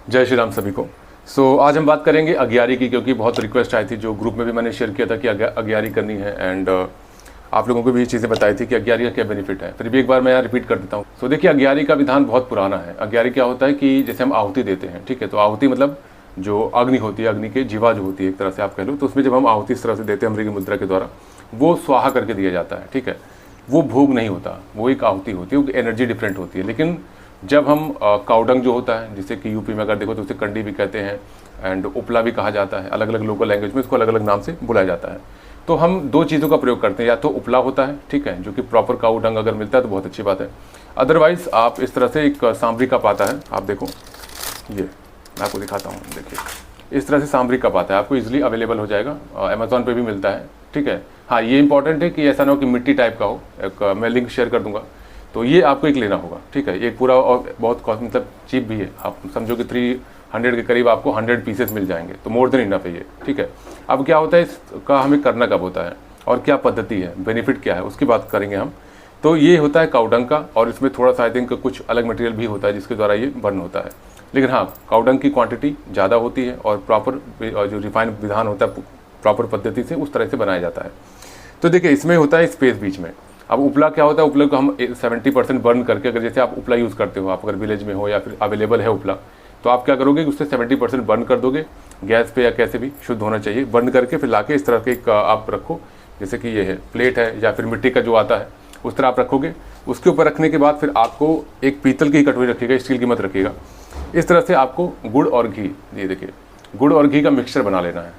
जय श्री राम सभी को। आज हम बात करेंगे अग्यारी की, क्योंकि बहुत रिक्वेस्ट आई थी, जो ग्रुप में भी मैंने शेयर किया था कि अग्यारी करनी है एंड आप लोगों को भी ये चीज़ें बताई थी कि अग्यारी का क्या बेनिफिट है। फिर भी एक बार मैं यहाँ रिपीट कर देता हूँ। देखिए, अग्यारी का विधान बहुत पुराना है। अग्यारी क्या होता है कि जैसे हम आहुति देते हैं, ठीक है, तो आहुति मतलब जो अग्नि होती है, अग्नि की जीवा जो होती है एक तरह से आप कह लो, तो उसमें जब हम आहुति इस तरह से देते हैं अमृत मुद्रा के द्वारा, वो स्वाहा करके दिया जाता है, ठीक है। वो भोग नहीं होता, वो एक आहुति होती है, वो एनर्जी डिफरेंट होती है। लेकिन जब हम काउडंग जो होता है, जिसे कि यूपी में अगर देखो तो उसे कंडी भी कहते हैं एंड उपला भी कहा जाता है, अलग अलग लोकल लैंग्वेज में इसको अलग अलग नाम से बुलाया जाता है। तो हम दो चीज़ों का प्रयोग करते हैं, या तो उपला होता है, ठीक है, जो कि प्रॉपर काउडंग अगर मिलता है तो बहुत अच्छी बात है। अदरवाइज आप इस तरह से एक सांभरी कप आता है, आप देखो, ये मैं आपको दिखाता हूँ। देखिए, इस तरह से सांभरी कप आता है, आपको इजीली अवेलेबल हो जाएगा, अमेजोन पे भी मिलता है, ठीक है। हाँ, ये इंपॉर्टेंट है कि ऐसा ना हो कि मिट्टी टाइप का हो, एक मैं लिंक शेयर कर दूंगा, तो ये आपको एक लेना होगा, ठीक है। एक पूरा और बहुत कॉस्ट मतलब चीप भी है, आप समझो कि 300 के करीब आपको 100 पीसेस मिल जाएंगे, तो मोर देन इनफ है ये, ठीक है। अब क्या होता है, इसका हमें करना कब होता है और क्या पद्धति है, बेनिफिट क्या है, उसकी बात करेंगे हम। तो ये होता है काउडंग का, और इसमें थोड़ा सा आई थिंक कुछ अलग मटेरियल भी होता है जिसके द्वारा ये बर्न होता है। लेकिन हाँ, काउडंग की क्वांटिटी ज़्यादा होती है और प्रॉपर जो रिफाइंड विधान होता है प्रॉपर पद्धति से उस तरह से बनाया जाता है। तो देखिए, इसमें होता है स्पेस बीच में। अब उपला क्या होता है, उपला को हम 70% बर्न करके, अगर जैसे आप उपला यूज़ करते हो, आप अगर विलेज में हो या फिर अवेलेबल है उपला, तो आप क्या करोगे, उससे 70% बर्न कर दोगे गैस पे, या कैसे भी शुद्ध होना चाहिए, बर्न करके फिर लाके इस तरह के एक आप रखो, जैसे कि ये है प्लेट है या फिर मिट्टी का जो आता है उस तरह आप रखोगे। उसके ऊपर रखने के बाद फिर आपको एक पीतल की कटोरी रखिएगा, स्टील की मत रखिएगा। इस तरह से आपको गुड़ और घी, ये देखिए, गुड़ और घी का मिक्सचर बना लेना है,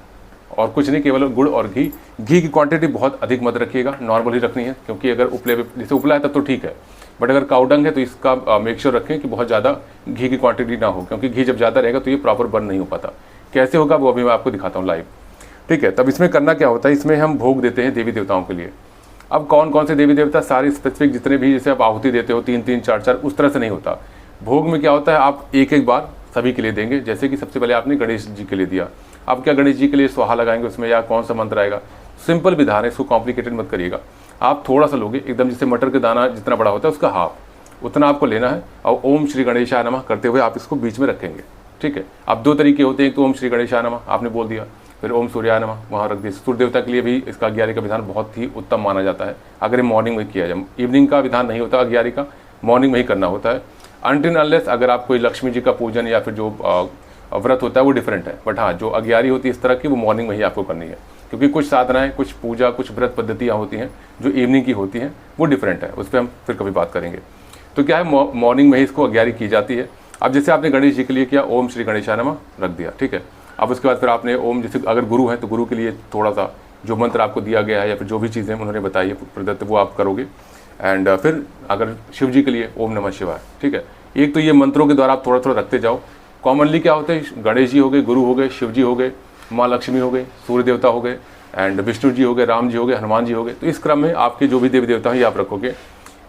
और कुछ नहीं, केवल गुड़ और घी। घी की क्वांटिटी बहुत अधिक मत रखिएगा, नॉर्मल ही रखनी है, क्योंकि अगर उपले जैसे उपला है तब तो ठीक है, बट अगर काउडंग है तो इसका मेक श्योर रखें कि बहुत ज़्यादा घी की क्वांटिटी ना हो, क्योंकि घी जब ज़्यादा रहेगा तो ये प्रॉपर बर्न नहीं हो पाता। कैसे होगा वो अभी मैं आपको दिखाता हूँ लाइव, ठीक है। तब इसमें करना क्या होता है, इसमें हम भोग देते हैं देवी देवताओं के लिए। अब कौन कौन से देवी देवता, सारे स्पेसिफिक जितने भी, जैसे आप आहुति देते हो 3-3, 4-4, उस तरह से नहीं होता। भोग में क्या होता है, आप एक एक बार सभी के लिए देंगे। जैसे कि सबसे पहले आपने गणेश जी के लिए दिया, आप क्या गणेश जी के लिए स्वाहा लगाएंगे उसमें, या कौन सा मंत्र आएगा, सिंपल विधान है, इसको कॉम्प्लिकेटेड मत करिएगा। आप थोड़ा सा लोगे, एकदम जैसे मटर का दाना जितना बड़ा होता है उसका हाफ, उतना आपको लेना है, और ओम श्री गणेशाय नमः करते हुए आप इसको बीच में रखेंगे, ठीक है। अब दो तरीके होते हैं, तो ओम श्री गणेशाय नमः आपने बोल दिया, फिर ओम सूर्याय नमः वहाँ रख दिया। सूर्य देवता के लिए भी इसका अग्यारी का विधान बहुत ही उत्तम माना जाता है, अगर ये मॉर्निंग में किया जाए। इवनिंग का विधान नहीं होता अग्यारी का, मॉर्निंग में ही करना होता है। अनटिल अनलेस अगर आप कोई लक्ष्मी जी का पूजन या फिर जो व्रत होता है वो डिफरेंट है, बट हाँ, जो अग्यारी होती है इस तरह की, वो मॉर्निंग में ही आपको करनी है, क्योंकि कुछ साधनाएं, कुछ पूजा, कुछ व्रत पद्धतियाँ होती हैं जो इवनिंग की होती हैं, वो डिफरेंट है, उस पर हम फिर कभी बात करेंगे। तो क्या है, मॉर्निंग में ही इसको अग्यारी की जाती है। अब जैसे आपने गणेश जी के लिए किया, ओम श्री गणेशाय नमः रख दिया, ठीक है। अब उसके बाद फिर आपने ओम, जैसे अगर गुरु है तो गुरु के लिए थोड़ा सा जो मंत्र आपको दिया गया है या फिर जो भी चीज़ें उन्होंने बताई है प्रदत्त, वो आप करोगे। एंड फिर अगर शिव जी के लिए ओम नमः शिवाय, ठीक है। एक तो ये मंत्रों के द्वारा आप थोड़ा थोड़ा रखते जाओ। कॉमनली क्या होता है, गणेश जी हो गए, गुरु हो गए, शिव जी हो गए, माँ लक्ष्मी हो गए, सूर्य देवता हो गए, एंड विष्णु जी हो गए, राम जी हो गए, हनुमान जी हो गए। तो इस क्रम में आपके जो भी देवी देवता हैं ये आप रखोगे।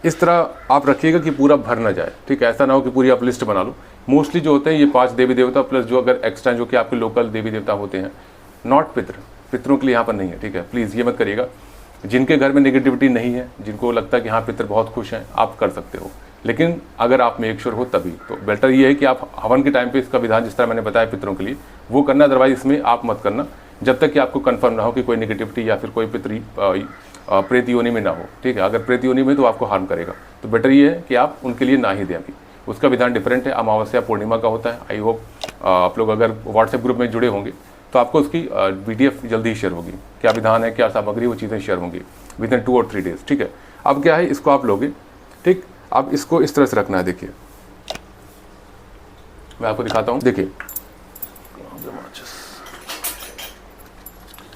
इस तरह आप रखिएगा कि पूरा भर ना जाए, ठीक है। ऐसा ना हो कि पूरी आप लिस्ट बना लो। मोस्टली जो होते हैं ये 5 देवी देवता प्लस जो अगर एक्स्ट्रा जो कि आपके लोकल देवी देवता होते हैं, नॉट पितरों के लिए यहाँ पर नहीं है, ठीक है। प्लीज़ ये मत करिएगा। जिनके घर में नेगेटिविटी नहीं है, जिनको लगता है कि हाँ पितर बहुत खुश हैं, आप कर सकते हो, लेकिन अगर आप मेक श्योर हो तभी। तो बेटर ये है कि आप हवन के टाइम पे इसका विधान जिस तरह मैंने बताया पितरों के लिए वो करना, अदरवाइज इसमें आप मत करना जब तक कि आपको कंफर्म ना हो कि कोई नेगेटिविटी या फिर कोई पितरी प्रेत योनि में ना हो, ठीक है। अगर प्रेत योनि में तो आपको हार्म करेगा, तो बेटर ये है कि आप उनके लिए ना ही दें अभी। उसका विधान डिफरेंट है, अमावस्या पूर्णिमा का होता है। आई होप आप लोग अगर व्हाट्सएप ग्रुप में जुड़े होंगे तो आपको उसकी PDF जल्दी ही शेयर होगी, क्या विधान है, क्या सामग्री, वो चीज़ें शेयर होंगी विद इन 2 और 3 डेज, ठीक है। अब क्या है, इसको आप लोगे, ठीक। अब इसको इस तरह से रखना है, देखिए मैं आपको दिखाता हूँ। देखिए,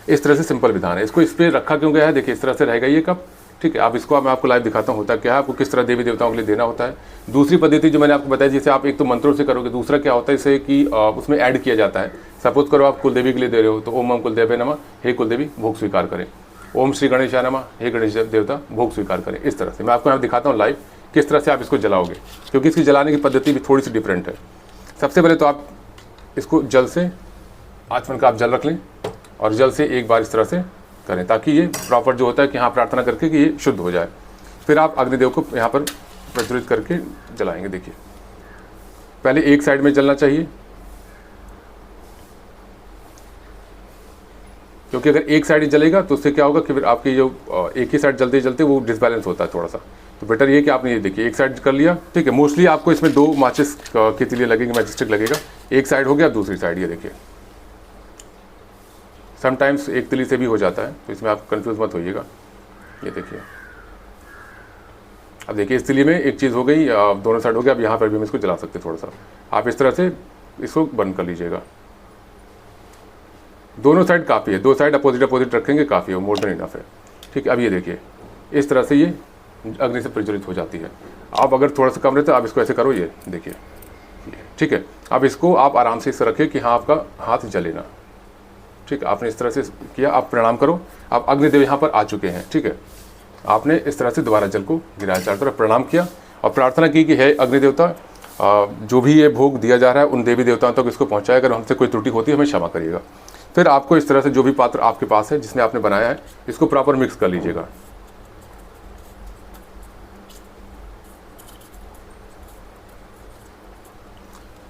इस तरह से सिंपल विधान है। इसको इस पर रखा क्यों गया है, देखिए इस तरह से रहेगा ये कप, ठीक है। अब इसको मैं आपको लाइव दिखाता हूँ होता क्या है, आपको किस तरह देवी देवताओं के लिए देना होता है। दूसरी पद्धति जो मैंने आपको बताया, जैसे आप एक तो मंत्रों से करोगे, दूसरा क्या होता है इसे कि उसमें ऐड किया जाता है। सपोज करो आप कुलदेवी के लिए दे रहे हो, तो ओम कुलदेवे नमः, हे कुलदेवी भोग स्वीकार करें। ओम श्री गणेशाय नमः, हे गणेश देवता भोग स्वीकार करें। इस तरह से मैं आपको यहाँ दिखाता हूँ लाइव किस तरह से आप इसको जलाओगे, क्योंकि इसकी जलाने की पद्धति भी थोड़ी सी डिफरेंट है। सबसे पहले तो आप इसको जल से, आचमन का आप जल रख लें और जल से एक बार इस तरह से करें, ताकि ये प्रॉपर जो होता है कि हाँ प्रार्थना करके कि ये शुद्ध हो जाए। फिर आप अग्निदेव को यहाँ पर प्रज्वलित करके जलाएंगे। देखिए, पहले एक साइड में जलना चाहिए, क्योंकि अगर एक साइड ही जलेगा तो उससे क्या होगा कि फिर आपकी जो एक ही साइड जलते जलते वो डिसबैलेंस होता है थोड़ा सा। तो बेटर ये कि आपने ये देखिए एक साइड कर लिया, ठीक है। मोस्टली आपको इसमें 2 माचिस के तिलिए लगेंगे, मैचिक स्टिक लगेगा। एक साइड हो गया, दूसरी साइड ये देखिए। समटाइम्स एक तिली से भी हो जाता है, तो इसमें आप कंफ्यूज मत होइएगा। ये देखिए, अब देखिए इस तिली में एक चीज़ हो गई, दोनों साइड हो गया। अब यहाँ पर भी हम इसको जला सकते हैं थोड़ा सा। आप इस तरह से इसको बंद कर लीजिएगा। दोनों साइड काफ़ी है, 2 साइड अपोजिट अपोजिट रखेंगे काफ़ी है, मोर देन इनफ है, ठीक है। अब ये देखिए इस तरह से ये अग्नि से प्रज्वलित हो जाती है। आप अगर थोड़ा सा कम रहता है आप इसको ऐसे करो, ये देखिए, ठीक है। अब इसको आप आराम से इसे रखिए कि हाँ आपका हाथ जले ना, ठीक है। आपने इस तरह से किया, आप प्रणाम करो। आप अग्निदेव यहाँ पर आ चुके हैं, ठीक है। आपने इस तरह से दोबारा जल को गिराया, चारों तरफ प्रणाम किया और प्रार्थना की कि हे अग्नि देवता, जो भी ये भोग दिया जा रहा है उन देवी देवताओं तक इसको पहुँचाए। अगर हमसे कोई त्रुटि होती है हमें क्षमा करिएगा। फिर आपको इस तरह से जो भी पात्र आपके पास है जिसमें आपने बनाया है, इसको प्रॉपर मिक्स कर लीजिएगा।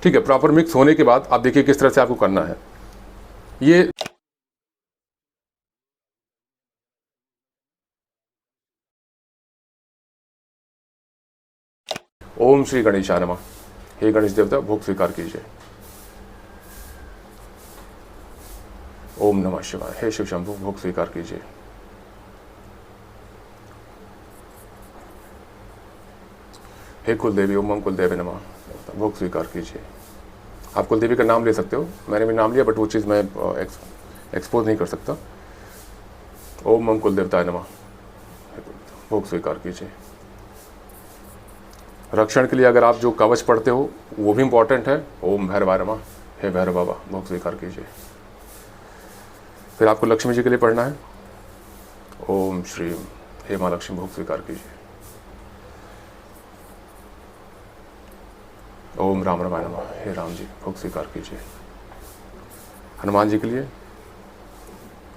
ठीक है, प्रॉपर मिक्स होने के बाद आप देखिए किस तरह से आपको करना है। ये ओम श्री गणेशाय नमः। हे गणेश देवता, भोग स्वीकार कीजिए। ओम नमः शिवाय। हे शिव शंभु, भोग स्वीकार कीजिए। हे कुलदेवी, ओम कुलदेवी नमः, भोग स्वीकार कीजिए। आप कुलदेवी का नाम ले सकते हो, मैंने भी नाम लिया बट वो चीज़ मैं एक्सपोज नहीं कर सकता। ओम कुलदेवताय नमः, भोग स्वीकार कीजिए। रक्षण के लिए अगर आप जो कवच पढ़ते हो वो भी इंपॉर्टेंट है। ओम भैरवाय नमः, हे भैरव बाबा, भोग स्वीकार कीजिए। फिर आपको लक्ष्मी जी के लिए पढ़ना है। ओम श्रीम, हे माँ लक्ष्मी, भोग स्वीकार कीजिए। ओम राम रमाय नमः, हे राम जी, भोग स्वीकार कीजिए। हनुमान जी के लिए,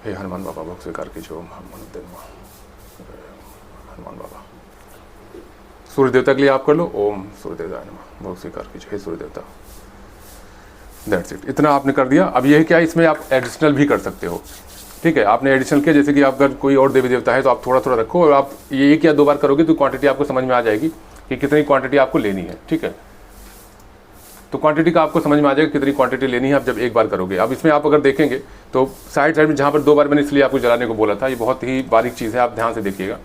हे हनुमान बाबा, भोग स्वीकार कीजिए। ओम हनुमान बाबा। सूर्य देवता के लिए आप कर लो। ओम सूर्य देवता नमः, भोग स्वीकार कीजिए। हे सूर्य देवता। दैट्स इट, इतना आपने कर दिया। अब ये है क्या, इसमें आप एडिशनल भी कर सकते हो, ठीक है। आपने एडिशनल किया, जैसे कि आप अगर कोई और देवी देवता है तो आप थोड़ा थोड़ा रखो और आप ये 1 या 2 बार करोगे तो क्वांटिटी आपको समझ में आ जाएगी कि कितनी क्वांटिटी आपको लेनी है, ठीक है। तो क्वांटिटी का आपको समझ में आ जाएगा कितनी क्वांटिटी लेनी है आप जब एक बार करोगे। अब इसमें आप अगर देखेंगे तो साइड में जहाँ पर 2 बार मैंने इसलिए आपको जलाने को बोला था, ये बहुत ही बारीक चीज़ है, आप ध्यान से देखिएगा।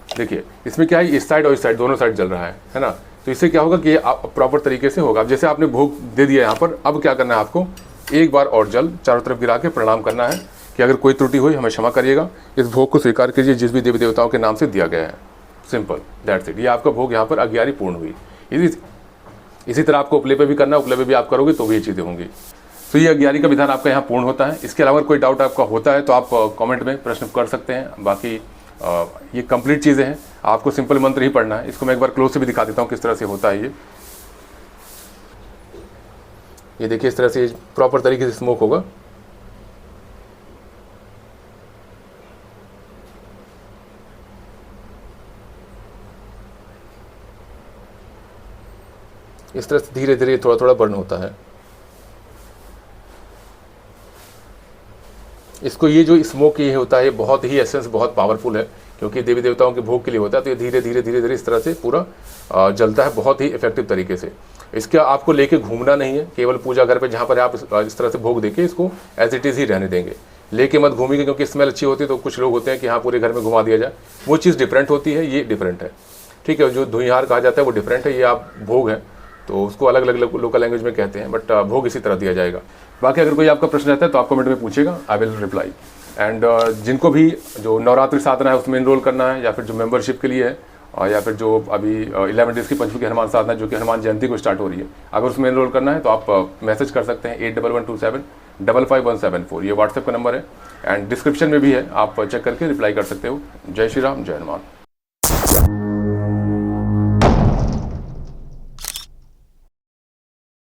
देखिए इसमें क्या है, इस साइड और इस साइड दोनों साइड जल रहा है ना। तो इससे क्या होगा कि ये प्रॉपर तरीके से होगा। अब जैसे आपने भोग दे दिया यहाँ पर, अब क्या करना है आपको, एक बार और जल चारों तरफ गिरा के प्रणाम करना है कि अगर कोई त्रुटि हुई हमें क्षमा करिएगा। इस भोग को स्वीकार कीजिए जिस भी देवी देवताओं के नाम से दिया गया है। Simple, that's it. ये आपका भोग यहाँ पर अग्यारी पूर्ण हुई। इसी तरह आपको उपले पे भी करना, उपले पे भी आप करोगे तो भी ये चीज़ें होंगी। तो ये अग्यारी का विधान आपका यहाँ पूर्ण होता है। इसके अलावा कोई डाउट आपका होता है तो आप कमेंट में प्रश्न कर सकते हैं। बाकी ये कंप्लीट चीज़ें हैं, आपको सिंपल मंत्र ही पढ़ना है। इसको मैं एक बार क्लोज से भी दिखा देता हूँ किस तरह से होता है। ये देखिए इस तरह से प्रॉपर तरीके से स्मोक होगा। इस तरह से धीरे धीरे थोड़ा थोड़ा बर्न होता है। इसको ये जो स्मोक ये होता है बहुत ही एसेंस बहुत पावरफुल है, क्योंकि देवी देवताओं के भोग के लिए होता है। तो ये धीरे धीरे धीरे धीरे इस तरह से पूरा जलता है बहुत ही इफेक्टिव तरीके से। इसका आपको लेके घूमना नहीं है, केवल पूजा घर पे जहाँ पर आप इस तरह से भोग देके इसको एज इट इज़ ही रहने देंगे। लेके मत घूमिएगा, क्योंकि स्मेल अच्छी होती है तो कुछ लोग होते हैं कि हाँ पूरे घर में घुमा दिया जाए, वो चीज़ डिफरेंट होती है, ये डिफरेंट है, ठीक है। जो धुइहार कहा जाता है वो डिफरेंट है, ये आप भोग है तो उसको अलग अलग लोकल लैंग्वेज में कहते हैं, बट भोग इसी तरह दिया जाएगा। बाकी अगर कोई आपका प्रश्न रहता है तो आप कमेंट में पूछेगा, आई विल रिप्लाई। एंड जिनको भी जो नवरात्रि साधना है उसमें इनरोल करना है, या फिर जो मेंबरशिप के लिए है, या फिर जो अभी 11 डेज़ की पंचमुखी हनुमान साधना जो कि हनुमान जयंती को स्टार्ट हो रही है, अगर उसमें इनरोल करना है तो आप मैसेज कर सकते हैं 8112755174। ये व्हाट्सएप का नंबर है एंड डिस्क्रिप्शन में भी है, आप चेक करके रिप्लाई कर सकते हो। जय श्री राम, जय हनुमान।